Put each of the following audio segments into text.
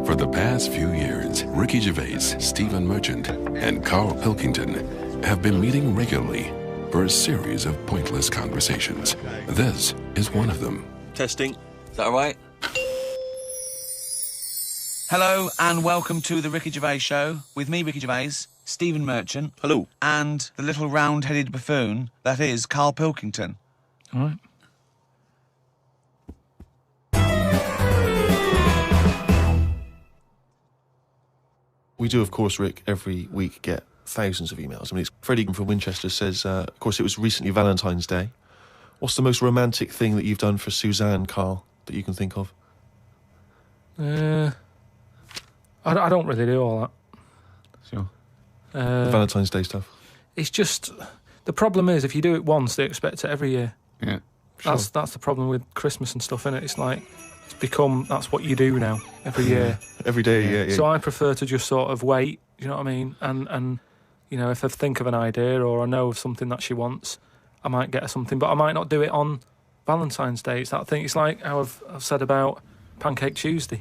For the past few years, Ricky Gervais, Stephen Merchant, and Karl Pilkington have been meeting regularly for a series of pointless conversations. This is one of them. Testing. Is that all right? Hello and welcome to the Ricky Gervais Show with me, Ricky Gervais, Stephen Merchant. Hello. And the little round-headed buffoon that is Karl Pilkington. All right. We do, of course, Rick, every week get thousands of emails. I mean, it's Freddie from Winchester says, of course, it was recently Valentine's Day. What's the most romantic thing that you've done for Suzanne, Karl, that you can think of? I don't really do all that. Sure. Valentine's Day stuff. It's just... The problem is, if you do it once, they expect it every year. Yeah. Sure. That's the problem with Christmas and stuff, innit? It's like, it's become, that's what you do now, every year. Every day, yeah. So I prefer to just sort of wait, you know what I mean? And you know, if I think of an idea or I know of something that she wants, I might get her something, but I might not do it on Valentine's Day. It's that thing. It's like how I've said about Pancake Tuesday.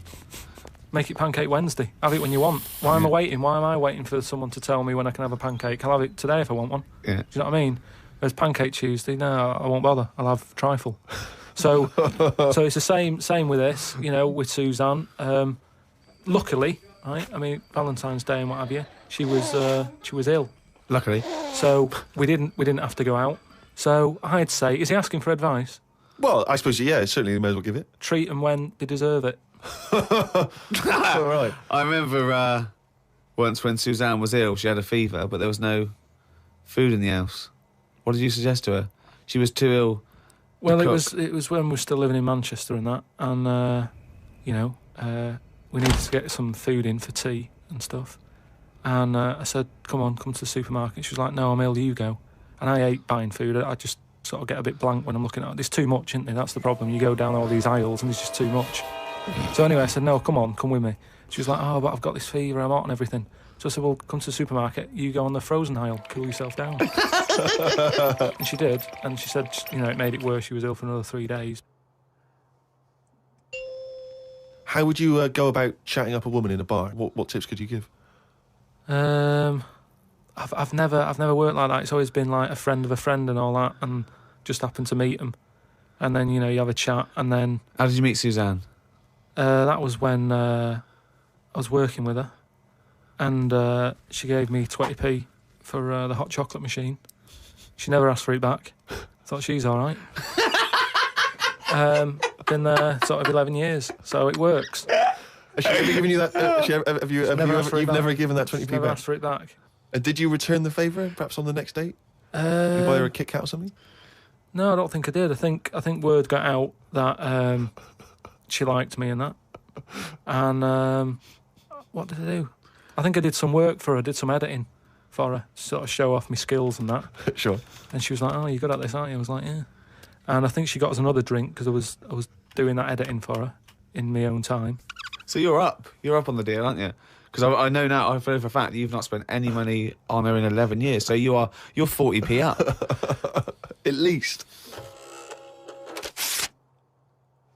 Make it Pancake Wednesday. Have it when you want. Why am I waiting? Why am I waiting for someone to tell me when I can have a pancake? I'll have it today if I want one. Yeah. Do you know what I mean? Whereas Pancake Tuesday, no, I won't bother. I'll have trifle. So it's the same with this, you know, with Suzanne. Luckily, right? I mean, Valentine's Day and what have you, she was ill. Luckily. So we didn't have to go out. So I'd say, is he asking for advice? Well, I suppose, yeah, certainly you may as well give it. Treat them when they deserve it. All right. I remember once when Suzanne was ill, she had a fever, but there was no food in the house. What did you suggest to her? She was too ill. Well, it was when we were still living in Manchester and that, and you know, we needed to get some food in for tea and stuff. And I said, come to the supermarket. She was like, no, I'm ill, you go. And I hate buying food. I just sort of get a bit blank when I'm looking at it. There's too much, isn't there? That's the problem. You go down all these aisles and there's just too much. So anyway, I said, no, come with me. She was like, oh, but I've got this fever, I'm hot and everything. So I said, well, come to the supermarket, you go on the frozen aisle, cool yourself down. And she did, and she said, you know, it made it worse, she was ill for another 3 days. How would you go about chatting up a woman in a bar? What tips could you give? I've never worked like that. It's always been like a friend of a friend and all that, and just happened to meet them. And then, you know, you have a chat, and then... How did you meet Suzanne? That was when I was working with her, and she gave me 20p for the hot chocolate machine. She never asked for it back. Thought she's all right. Been there sort of 11 years, so it works. Has she ever given you that? You've never given that 20p never back? asked for it back. Did you return the favour, perhaps on the next date? You buy her a Kit Kat or something? No, I don't think I did. I think word got out that she liked me and that. And what did I do? I think I did some work for her, did some editing for her, sort of show off my skills and that. Sure. And she was like, oh, you're good at this, aren't you? I was like, yeah. And I think she got us another drink because I was doing that editing for her in my own time. So you're up on the deal, aren't you? Because I know now, I know for a fact that you've not spent any money on her in 11 years, so you're 40p up. At least.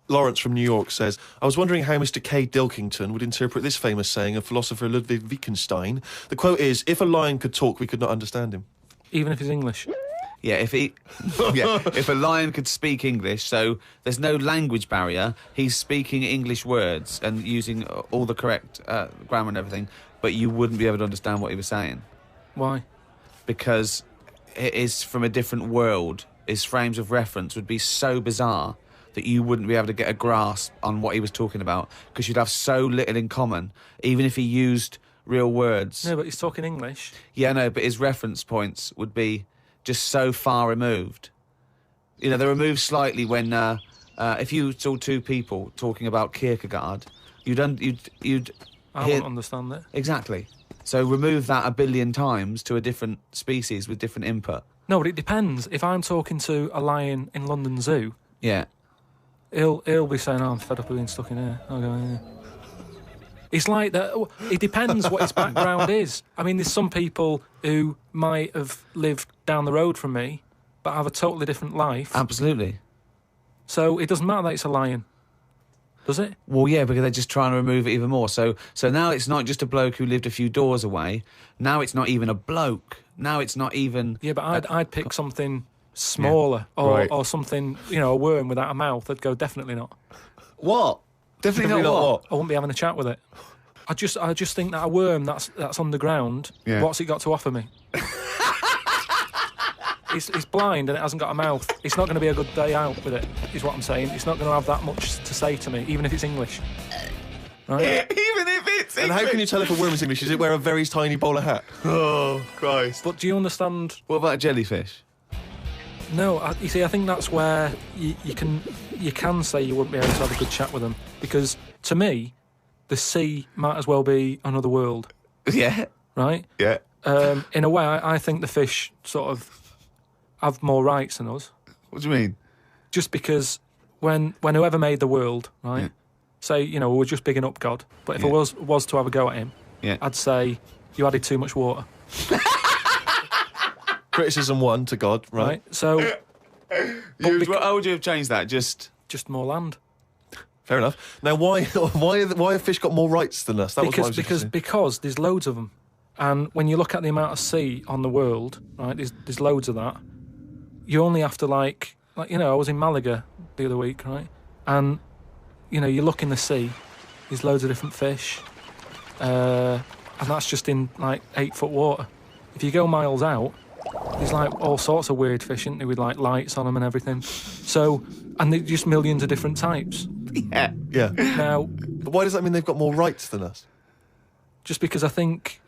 Lawrence from New York says, I was wondering how Mr. K. Dilkington would interpret this famous saying of philosopher Ludwig Wittgenstein. The quote is, if a lion could talk, we could not understand him. Even if he's English? Yeah, if a lion could speak English, so there's no language barrier, he's speaking English words and using all the correct grammar and everything, but you wouldn't be able to understand what he was saying. Why? Because it is from a different world. His frames of reference would be so bizarre that you wouldn't be able to get a grasp on what he was talking about, because you'd have so little in common, even if he used real words. No, but he's talking English. Yeah, no, but his reference points would be just so far removed. You know, they're removed slightly when if you saw two people talking about Kierkegaard, you'd I hear... wouldn't understand that. Exactly. So remove that 1 billion times to a different species with different input. No, but it depends. If I'm talking to a lion in London Zoo, Yeah. he'll be saying, oh, I'm fed up with being stuck in here. I'll go, yeah. It's like that. It depends what his background is. I mean, there's some people who might have lived down the road from me, but have a totally different life. Absolutely. So it doesn't matter that it's a lion. Does it? Well, yeah, because they're just trying to remove it even more. So now it's not just a bloke who lived a few doors away. Now it's not even a bloke. Now it's not even... Yeah, but I'd pick something smaller or something, a worm without a mouth. I'd go, definitely not. What? Definitely not what? I wouldn't be having a chat with it. I just think that a worm that's underground, what's it got to offer me? It's blind and it hasn't got a mouth. It's not going to be a good day out with it, is what I'm saying. It's not going to have that much to say to me, even if it's English. Right? Even if it's English. And how can you tell if a worm is English? Does it wear a very tiny bowler hat? Oh, Christ. But do you understand? What about jellyfish? No, I think that's where you can say you wouldn't be able to have a good chat with them, because to me, the sea might as well be another world. Yeah. Right? Yeah. In a way, I think the fish sort of have more rights than us. What do you mean? Just because when whoever made the world, right, say, we're just bigging up God, but if I was to have a go at him, I'd say, you added too much water. Criticism 1 to God, right? So... How would you have changed that? Just more land. Fair enough. Now, why have fish got more rights than us? Because there's loads of them. And when you look at the amount of sea on the world, right, there's loads of that. You only have to I was in Malaga the other week, right? And, you look in the sea, there's loads of different fish. And that's just in, 8-foot water. If you go miles out, there's, all sorts of weird fish, isn't there, with, lights on them and everything. So, and there's just millions of different types. Yeah. Yeah. Now... But why does that mean they've got more rights than us? Just because I think...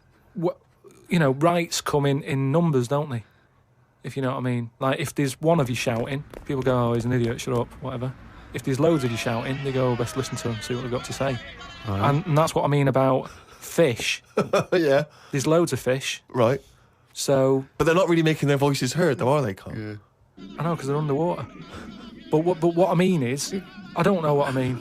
rights come in numbers, don't they? If you know what I mean. If there's one of you shouting, people go, oh, he's an idiot, shut up, whatever. If there's loads of you shouting, they go, oh, best listen to him, see what they've got to say. Right. And that's what I mean about fish. Yeah. There's loads of fish. Right. So... But they're not really making their voices heard, though, are they, Karl? Yeah. I know, because they're underwater. But what I mean is, I don't know what I mean.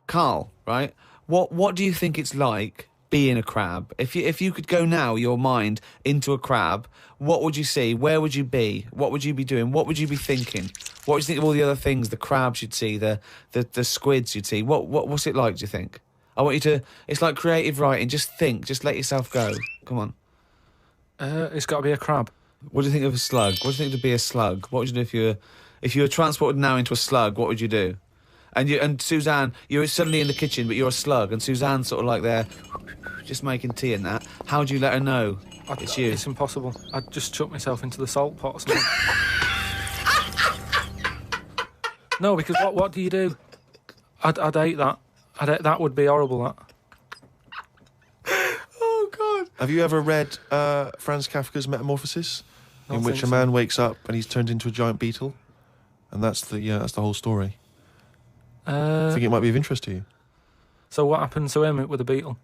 Karl, right? What do you think it's like being a crab? If you could go now, your mind, into a crab, what would you see? Where would you be? What would you be doing? What would you be thinking? What would you think of all the other things the crabs you'd see, the squids you'd see? What's it like, do you think? I want you to... It's like creative writing. Just think. Just let yourself go. Come on. It's got to be a crab. What do you think of a slug? What do you think to be a slug? What would you do if you were transported now into a slug? What would you do? And Suzanne, you're suddenly in the kitchen, but you're a slug, and Suzanne's sort of like there, just making tea and that. How do you let her know it's you? It's impossible. I'd just chuck myself into the salt pot or something. No, because what do you do? I'd hate that. That would be horrible, that. Oh, God. Have you ever read Franz Kafka's Metamorphosis? In which a so. man wakes up and he's turned into a giant beetle? And that's the whole story. I think it might be of interest to you. So what happened to him with the beetle?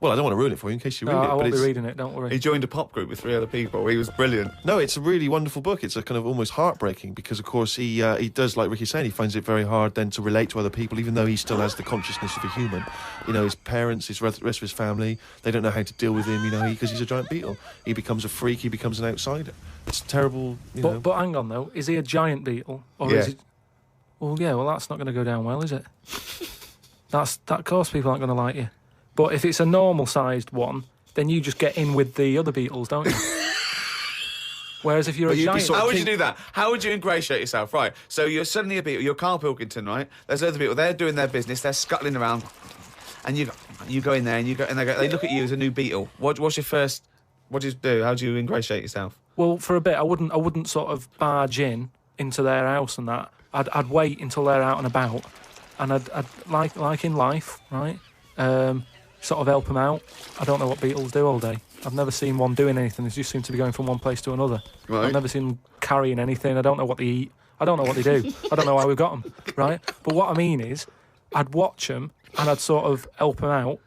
Well, I don't want to ruin it for you in case you read it. I won't be reading it, don't worry. He joined a pop group with 3 other people. He was brilliant. No, it's a really wonderful book. It's a kind of almost heartbreaking because, of course, he does, like Ricky's saying, he finds it very hard then to relate to other people, even though he still has the consciousness of a human. His parents, the rest of his family, they don't know how to deal with him, because he's a giant beetle. He becomes a freak, he becomes an outsider. It's terrible, But hang on, though. Is he a giant beetle? Or is it... Well, yeah, that's not going to go down well, is it? That, of course, people aren't going to like you. But if it's a normal-sized one, then you just get in with the other beetles, don't you? Whereas if you're a giant... How would you do that? How would you ingratiate yourself? Right, so you're suddenly a beetle, you're Karl Pilkington, right? There's other people, they're doing their business, they're scuttling around, and you go in there, and they look at you as a new beetle. What's your first... What do you do? How do you ingratiate yourself? Well, for a bit, I wouldn't sort of barge into their house and that. I'd wait until they're out and about, and I'd like in life, right? Sort of help them out. I don't know what beetles do all day. I've never seen one doing anything. They just seem to be going from one place to another. Right. I've never seen them carrying anything. I don't know what they eat. I don't know what they do. I don't know why we've got them, right? But what I mean is, I'd watch them and I'd sort of help them out.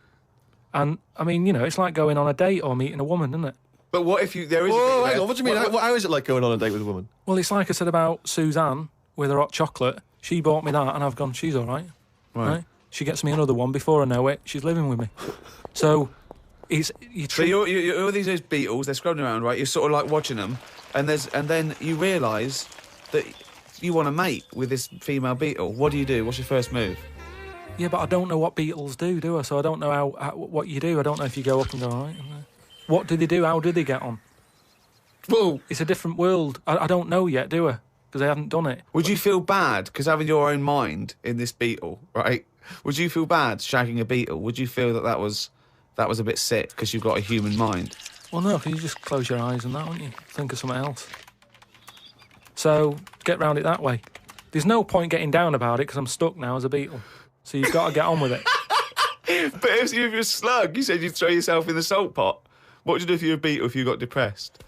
And, I mean, it's like going on a date or meeting a woman, isn't it? But what if there is... Whoa, hang on, what do you mean? How is it like going on a date with a woman? Well, it's like I said about Suzanne with her hot chocolate. She bought me that and I've gone, she's all right. Right? She gets me another one. Before I know it, she's living with me. So, So you're all these beetles, they're scrubbing around, right? You're sort of like watching them, and then you realise that you want to mate with this female beetle. What do you do? What's your first move? Yeah, but I don't know what beetles do I? So I don't know what you do. I don't know if you go up and go, all right. What do they do? How do they get on? Well, it's a different world. I don't know yet, do I? Because I haven't done it. Would you feel bad, because having your own mind in this beetle, right? Would you feel bad shagging a beetle? Would you feel that was a bit sick because you've got a human mind? Well, no, because you just close your eyes and that, wouldn't you? Think of something else. So, get round it that way. There's no point getting down about it because I'm stuck now as a beetle. So you've got to get on with it. But if you're a slug, you said you'd throw yourself in the salt pot. What would you do if you were a beetle if you got depressed?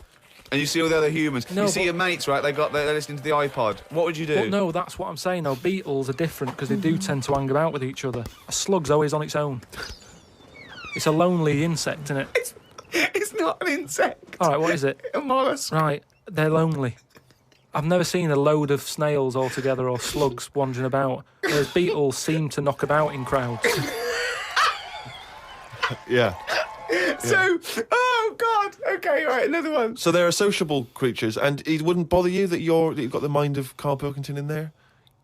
And you see all the other humans. No, you see your mates, right? They're listening to the iPod. What would you do? Well, no, that's what I'm saying, though. Beetles are different because they do tend to hang about with each other. A slug's always on its own. It's a lonely insect, isn't it? It's not an insect. All right, what is it? A mollusk. Right, they're lonely. I've never seen a load of snails all together or slugs wandering about, whereas beetles seem to knock about in crowds. Yeah. So, oh God, okay, right, another one. So they're sociable creatures, and it wouldn't bother you that you've got the mind of Karl Pilkington in there?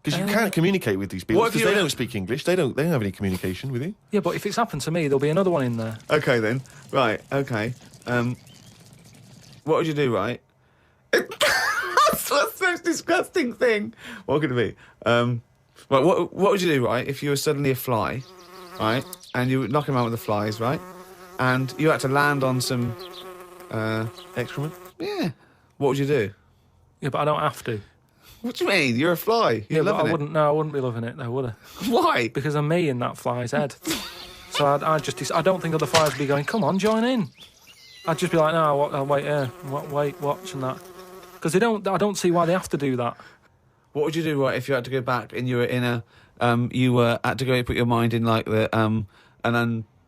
Because you can't communicate with these people, because they don't speak English, they don't have any communication with you. Yeah, but if it's happened to me, there'll be another one in there. Okay then, right, okay. What would you do, right? That's the most disgusting thing. What could it be? Right, what would you do, right, if you were suddenly a fly, right, and you were knocking around with the flies, right, and you had to land on some... excrement? Yeah. What would you do? Yeah, but I don't have to. What do you mean? You're a fly. You're but loving I it. wouldn't. No, I wouldn't be loving it, though, would I? Why? Because I'm me in that fly's head. So I don't think other flies would be going, come on, join in. I'd just be like, no, I'll wait here, wait, watch and that. Because I don't see why they have to do that. What would you do, right, if you had to go back and you were in a, had to go put your mind in like an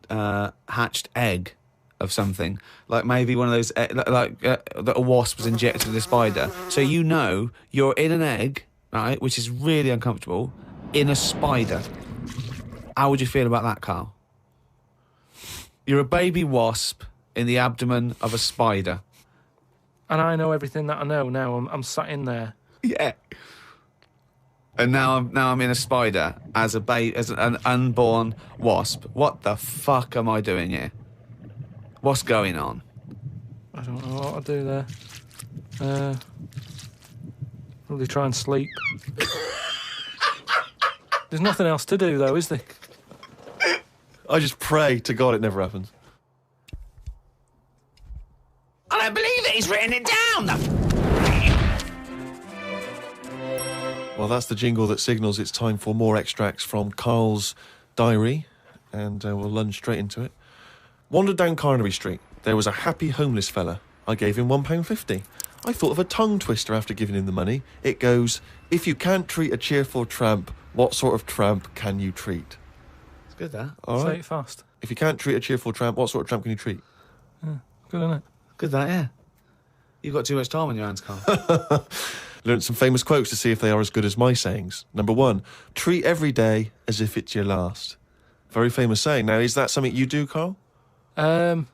unhatched egg of something, like maybe one of those, that a wasp was injected in a spider. So you're in an egg, right, which is really uncomfortable, in a spider. How would you feel about that, Karl? You're a baby wasp in the abdomen of a spider. And I know everything that I know now. I'm sat in there. Yeah. And now I'm in a spider as an unborn wasp. What the fuck am I doing here? What's going on? I don't know what I'll do there. Probably try and sleep. There's nothing else to do, though, is there? I just pray to God it never happens. I don't believe it. He's written it down. Well, that's the jingle that signals it's time for more extracts from Karl's diary, and we'll lunge straight into it. Wandered down Carnaby Street. There was a happy homeless fella. I gave him £1.50. I thought of a tongue twister after giving him the money. It goes, if you can't treat a cheerful tramp, what sort of tramp can you treat? It's good, that. All Say right. it fast. If you can't treat a cheerful tramp, what sort of tramp can you treat? Yeah, good, isn't it? Good, that, yeah. You've got too much time on your hands, Karl. Learned some famous quotes to see if they are as good as my sayings. Number 1, treat every day as if it's your last. Very famous saying. Now, is that something you do, Karl? But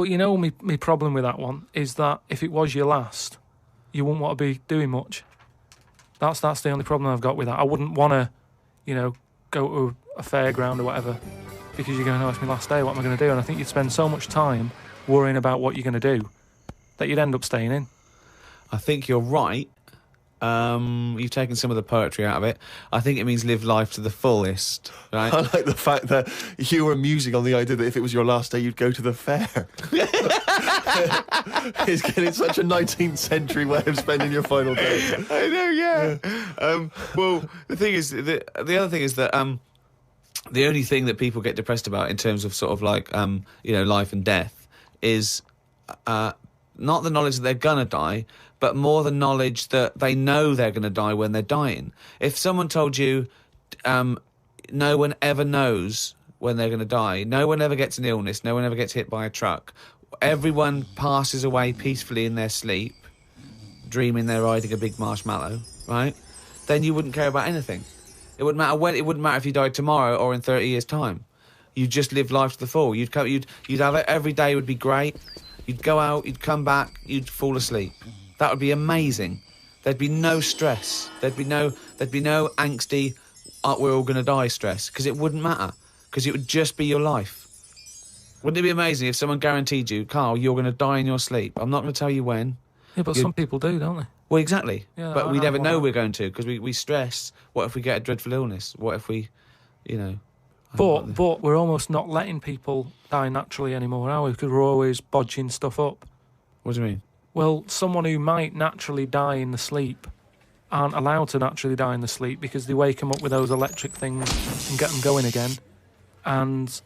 you know, my problem with that one is that if it was your last, you wouldn't want to be doing much. That's the only problem I've got with that. I wouldn't want to, go to a fairground or whatever because you're going, oh, it's my last day, what am I going to do? And I think you'd spend so much time worrying about what you're going to do that you'd end up staying in. I think you're right. You've taken some of the poetry out of it. I think it means live life to the fullest, right? I like the fact that you were musing on the idea that if it was your last day, you'd go to the fair. It's getting such a 19th century way of spending your final day. I know, yeah. Well, the thing is, the other thing is that the only thing that people get depressed about in terms of sort of like, life and death is not the knowledge that they're gonna die, but more the knowledge that they know they're going to die when they're dying. If someone told you no one ever knows when they're going to die, no one ever gets an illness, no one ever gets hit by a truck, everyone passes away peacefully in their sleep, dreaming they're riding a big marshmallow, right? Then you wouldn't care about anything. It wouldn't matter when. It wouldn't matter if you died tomorrow or in 30 years' time. You'd just live life to the full. You'd have it, every day would be great. You'd go out, you'd come back, you'd fall asleep. That would be amazing. There'd be no stress. There'd be no angsty, we're all going to die stress, because it wouldn't matter, because it would just be your life. Wouldn't it be amazing if someone guaranteed you, Karl, you're going to die in your sleep? I'm not going to tell you when. Yeah, but some people do, don't they? Well, exactly. Yeah, but I we never know that. we're going to, because we stress. What if we get a dreadful illness? What if we, But we're almost not letting people die naturally anymore, are we? Because we're always bodging stuff up. What do you mean? Well, someone who might naturally die in the sleep aren't allowed to naturally die in the sleep because they wake them up with those electric things and get them going again and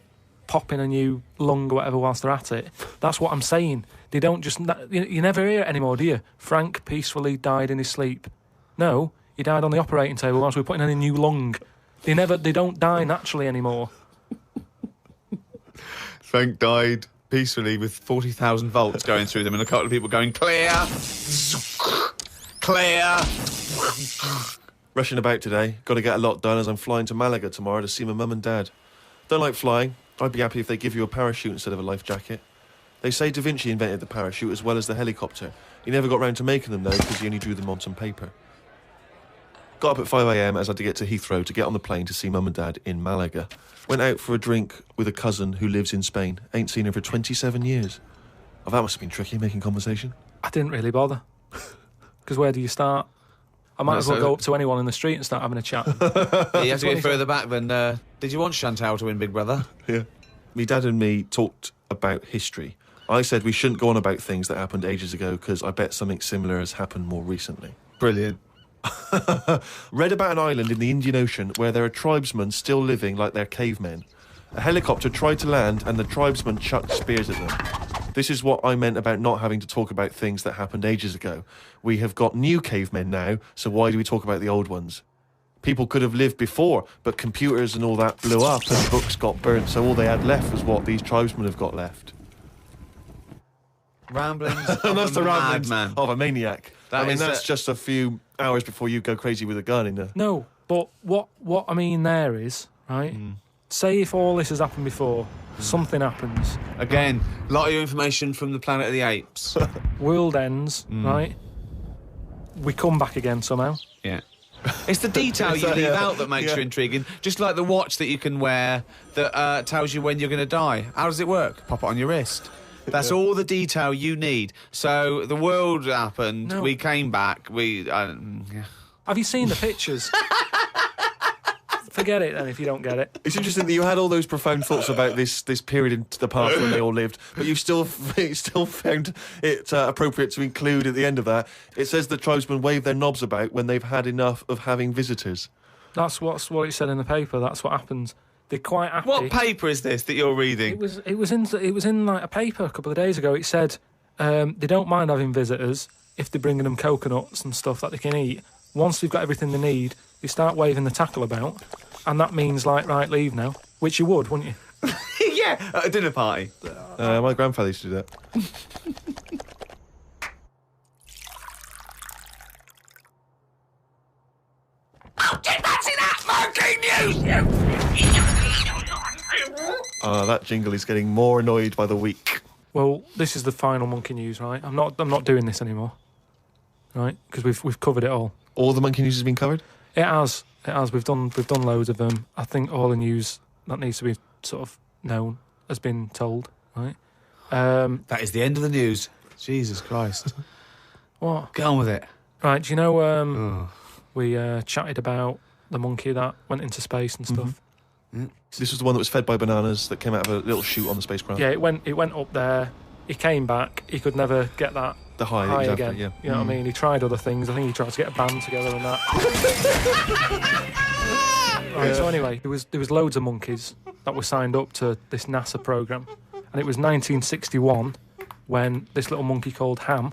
pop in a new lung or whatever whilst they're at it. That's what I'm saying. They don't just... You never hear it anymore, do you? Frank peacefully died in his sleep. No, he died on the operating table whilst we were putting in a new lung. They don't die naturally anymore. Frank died peacefully with 40,000 volts going through them and a couple of people going, clear! Clear! Rushing about today. Got to get a lot done as I'm flying to Malaga tomorrow to see my mum and dad. Don't like flying. I'd be happy if they give you a parachute instead of a life jacket. They say Da Vinci invented the parachute as well as the helicopter. He never got round to making them, though, because he only drew them on some paper. Got up at 5 a.m. as I had to get to Heathrow to get on the plane to see mum and dad in Malaga. Went out for a drink with a cousin who lives in Spain. Ain't seen her for 27 years. Oh, that must have been tricky, making conversation. I didn't really bother. Because where do you start? I might as well go up to anyone in the street and start having a chat. Yeah, you have to go further back than... did you want Chantal to win Big Brother? Yeah. Me dad and me talked about history. I said we shouldn't go on about things that happened ages ago because I bet something similar has happened more recently. Brilliant. Read about an island in the Indian Ocean where there are tribesmen still living like they're cavemen. A helicopter tried to land and the tribesmen chucked spears at them. This is what I meant about not having to talk about things that happened ages ago. We have got new cavemen now, so why do we talk about the old ones? People could have lived before, but computers and all that blew up and books got burnt, so all they had left was what these tribesmen have got left. Ramblings And that's the ramblings madman. of a maniac. That's just a few hours before you go crazy with a gun in there. No, but what I mean there is, right, say if all this has happened before, something happens. Again, a lot of your information from the Planet of the Apes. World ends, right? We come back again somehow. Yeah. It's the detail you leave out that makes you intriguing. Just like the watch that you can wear that tells you when you're going to die. How does it work? Pop it on your wrist. That's all the detail you need. So the world happened, we came back, Have you seen the pictures? Forget it then if you don't get it. It's interesting that you had all those profound thoughts about this period in the past when they all lived, but you still found it appropriate to include at the end of that. It says the tribesmen wave their knobs about when they've had enough of having visitors. That's what it said in the paper. That's what happens. They're quite happy. What paper is this that you're reading? It was in like a paper a couple of days ago. It said they don't mind having visitors if they're bringing them coconuts and stuff that they can eat. Once they've got everything they need, they start waving the tackle about, and that means like, right, leave now, which you would, wouldn't you? Yeah, at a dinner party. My grandfather used to do that. Did fancy that monkey news? That jingle is getting more annoyed by the week. Well, this is the final monkey news, right? I'm not doing this anymore, right? Because we've covered it all. All the monkey news has been covered? It has. We've done loads of them. I think all the news that needs to be sort of known has been told, right? That is the end of the news. Jesus Christ. What? Get on with it. Right, do you know we chatted about the monkey that went into space and stuff? This was the one that was fed by bananas that came out of a little chute on the spacecraft. Yeah, it went up there. He came back. He could never get that the high exactly, again. Yeah. You know what I mean? He tried other things. I think he tried to get a band together and that. Right, so anyway, there was loads of monkeys that were signed up to this NASA program, and it was 1961 when this little monkey called Ham,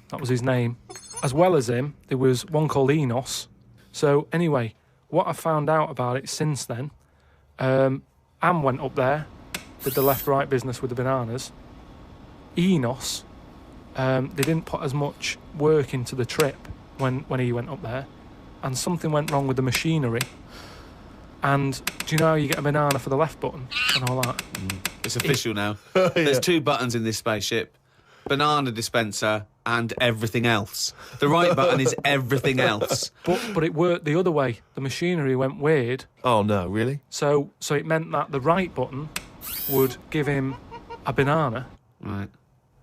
that was his name, as well as him, there was one called Enos. So anyway, what I found out about it since then, Ham went up there, did the left-right business with the bananas. Enos, they didn't put as much work into the trip when he went up there, and something went wrong with the machinery, And do you know how you get a banana for the left button and all that? It's official now. There's 2 buttons in this spaceship. Banana dispenser and everything else. The right button is everything else. But it worked the other way. The machinery went weird. Oh, no, really? So it meant that the right button would give him a banana. Right.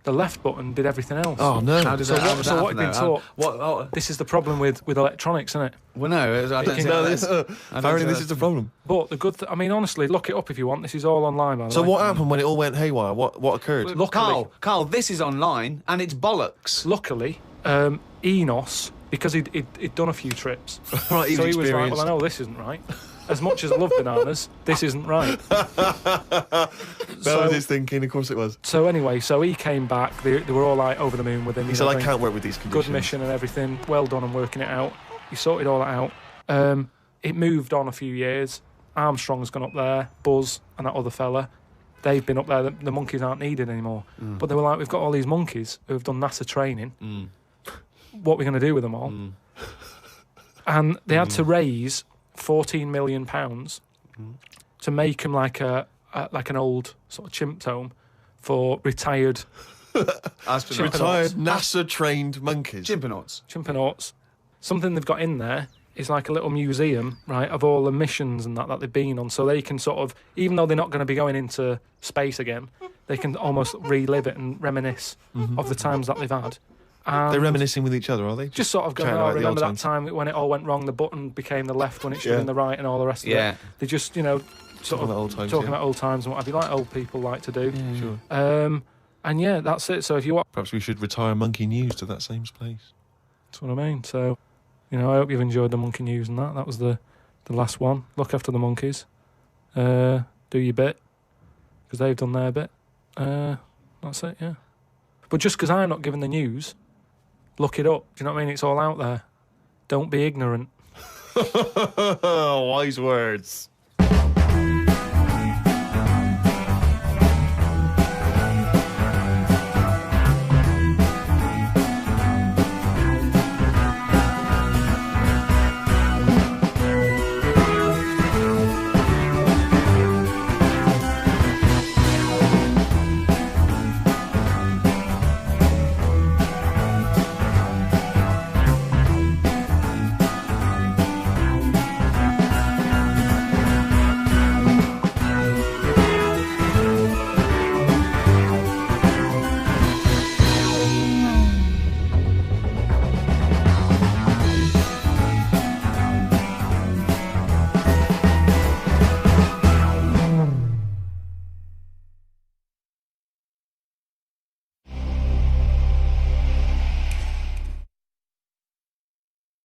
The left button did everything else. Oh, no. How does So that, how does that what happen, had been though? taught... This is the problem with electronics, isn't it? Well, no, I don't think No, that's... apparently this is the problem. But the good... I mean, honestly, look it up if you want. This is all online, by the So way. what happened when it all went haywire? What occurred? Luckily, Carl, this is online and it's bollocks. luckily, Enos, because he'd done a few trips, Right, so he was like, well, I know this isn't right. As much as I love bananas, this isn't right. That was his thinking, of course it was. So anyway, so he came back. They were all like over the moon with him. He said, I can't work with these conditions. Good mission and everything. Well done on working it out. He sorted all that out. It moved on a few years. Armstrong's gone up there. Buzz and that other fella. They've been up there. The monkeys aren't needed anymore. But they were like, we've got all these monkeys who have done NASA training. What are we going to do with them all? And they had to raise £14 million to make him like an old sort of chimp home for retired Astronauts. Retired NASA-trained monkeys. Chimpanauts. Something they've got in there is like a little museum, right, of all the missions and that they've been on, so they can sort of, even though they're not going to be going into space again, they can almost relive it and reminisce of the times that they've had. And They're reminiscing with each other, are they? just sort of going, chatting oh, about the remember old that time when it all went wrong, the button became the left when it should have been the right and all the rest of Yeah. it. They just, sort Talking of about old times, talking yeah. about old times and what have you, like old people like to do. Sure. And yeah, that's it. So if you want, Perhaps we should retire Monkey News to that same place. that's what I mean. So, I hope you've enjoyed the monkey news and that. That was the last one. Look after the monkeys. Do your bit, because they've done their bit. That's it, yeah. But just because I'm not giving the news, look it up. Do you know what I mean? It's all out there. Don't be ignorant. Wise words.